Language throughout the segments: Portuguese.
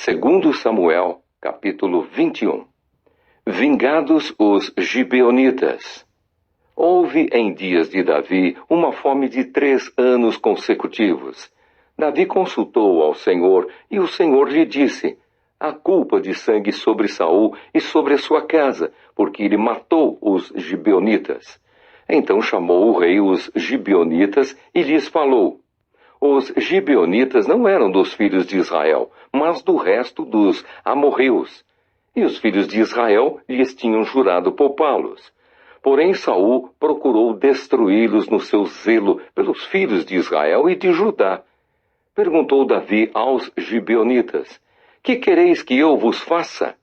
Segundo Samuel, capítulo 21. Vingados os gibeonitas. Houve em dias de Davi uma fome de 3 anos consecutivos. Davi consultou ao Senhor e o Senhor lhe disse: há culpa de sangue sobre Saul e sobre a sua casa, porque ele matou os gibeonitas. Então chamou o rei os gibeonitas e lhes falou: os gibeonitas não eram dos filhos de Israel, mas do resto dos amorreus. E os filhos de Israel lhes tinham jurado poupá-los. Porém Saul procurou destruí-los no seu zelo pelos filhos de Israel e de Judá. Perguntou Davi aos gibeonitas: que quereis que eu vos faça?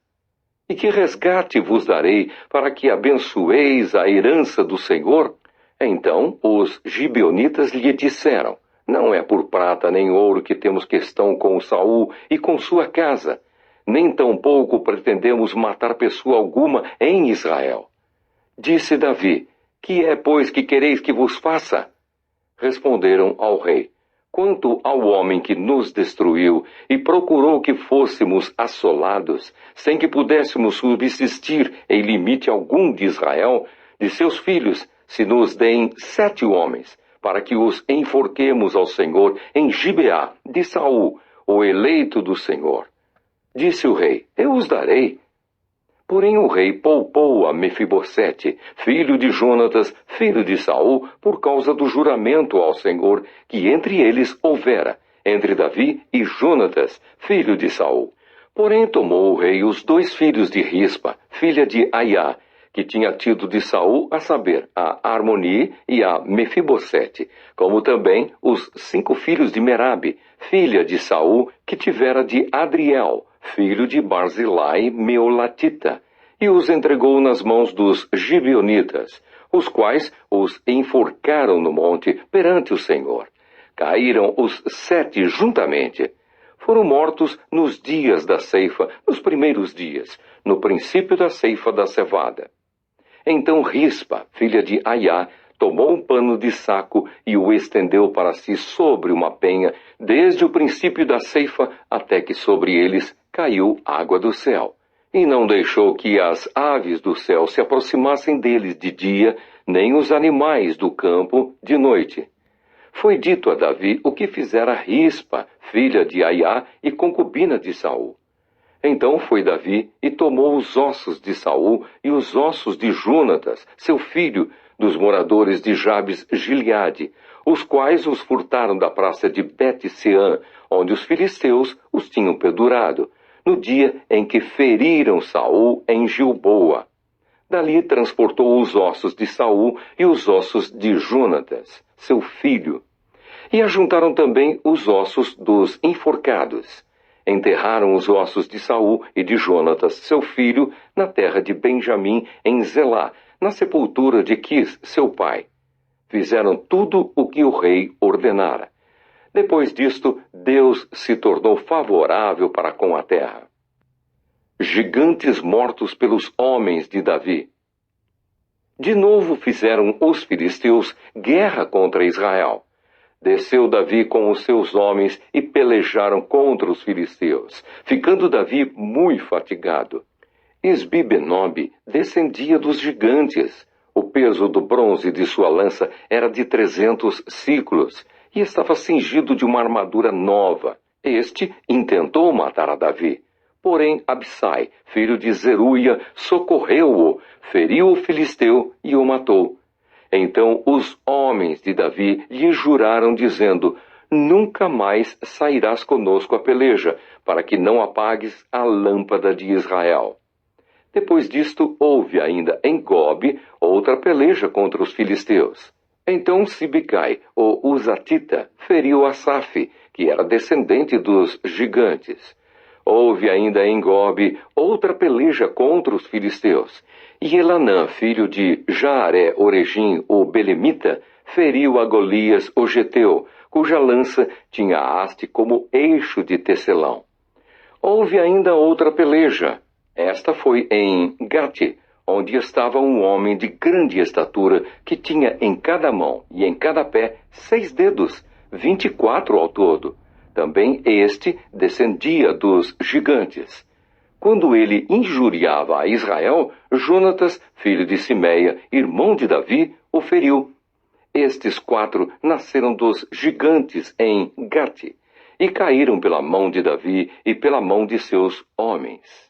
E que resgate vos darei para que abençoeis a herança do Senhor? Então os gibeonitas lhe disseram: não é por prata nem ouro que temos questão com Saul e com sua casa, nem tampouco pretendemos matar pessoa alguma em Israel. Disse Davi: que é, pois, que quereis que vos faça? Responderam ao rei: quanto ao homem que nos destruiu e procurou que fôssemos assolados, sem que pudéssemos subsistir em limite algum de Israel, de seus filhos, se nos deem 7 homens, para que os enforquemos ao Senhor em Gibeá de Saul, o eleito do Senhor. Disse o rei: eu os darei. Porém o rei poupou a Mefibosete, filho de Jonatas, filho de Saul, por causa do juramento ao Senhor que entre eles houvera, entre Davi e Jonatas, filho de Saul. Porém tomou o rei os 2 filhos de Rispa, filha de Aiá, que tinha tido de Saul, a saber, a Armoni e a Mefibosete, como também os 5 filhos de Merabe, filha de Saul, que tivera de Adriel, filho de Barzilai Meolatita, e os entregou nas mãos dos gibeonitas, os quais os enforcaram no monte perante o Senhor. Caíram os 7 juntamente. Foram mortos nos dias da ceifa, nos primeiros dias, no princípio da ceifa da cevada. Então Rispa, filha de Aiá, tomou um pano de saco e o estendeu para si sobre uma penha, desde o princípio da ceifa até que sobre eles caiu água do céu. E não deixou que as aves do céu se aproximassem deles de dia, nem os animais do campo de noite. Foi dito a Davi o que fizera Rispa, filha de Aiá e concubina de Saul. Então foi Davi e tomou os ossos de Saul e os ossos de Jonatas, seu filho, dos moradores de Jabes Gileade, os quais os furtaram da praça de Bet-Seã, onde os filisteus os tinham pendurado, no dia em que feriram Saul em Gilboa. Dali transportou os ossos de Saul e os ossos de Jonatas, seu filho. E ajuntaram também os ossos dos enforcados. Enterraram os ossos de Saul e de Jonatas, seu filho, na terra de Benjamim, em Zelá, na sepultura de Quis, seu pai. Fizeram tudo o que o rei ordenara. Depois disto, Deus se tornou favorável para com a terra. Gigantes mortos pelos homens de Davi. De novo fizeram os filisteus guerra contra Israel. Desceu Davi com os seus homens e pelejaram contra os filisteus, ficando Davi muito fatigado. Isbi-Benob descendia dos gigantes. O peso do bronze de sua lança era de 300 ciclos e estava cingido de uma armadura nova. Este intentou matar a Davi. Porém Absai, filho de Zeruia, socorreu-o, feriu o filisteu e o matou. Então os homens de Davi lhe juraram, dizendo: nunca mais sairás conosco a peleja, para que não apagues a lâmpada de Israel. Depois disto, houve ainda em Gobe outra peleja contra os filisteus. Então Sibicai, o Uzatita, feriu Asaf, que era descendente dos gigantes. Houve ainda em Gobe outra peleja contra os filisteus. E Elanã, filho de Jaare-Oregim, o Belemita, feriu a Golias, o Geteu, cuja lança tinha haste como eixo de tecelão. Houve ainda outra peleja. Esta foi em Gate, onde estava um homem de grande estatura, que tinha em cada mão e em cada pé 6 dedos, 24 ao todo. Também este descendia dos gigantes. Quando ele injuriava a Israel, Jonatas, filho de Simeia, irmão de Davi, o feriu. Estes 4 nasceram dos gigantes em Gate, e caíram pela mão de Davi e pela mão de seus homens.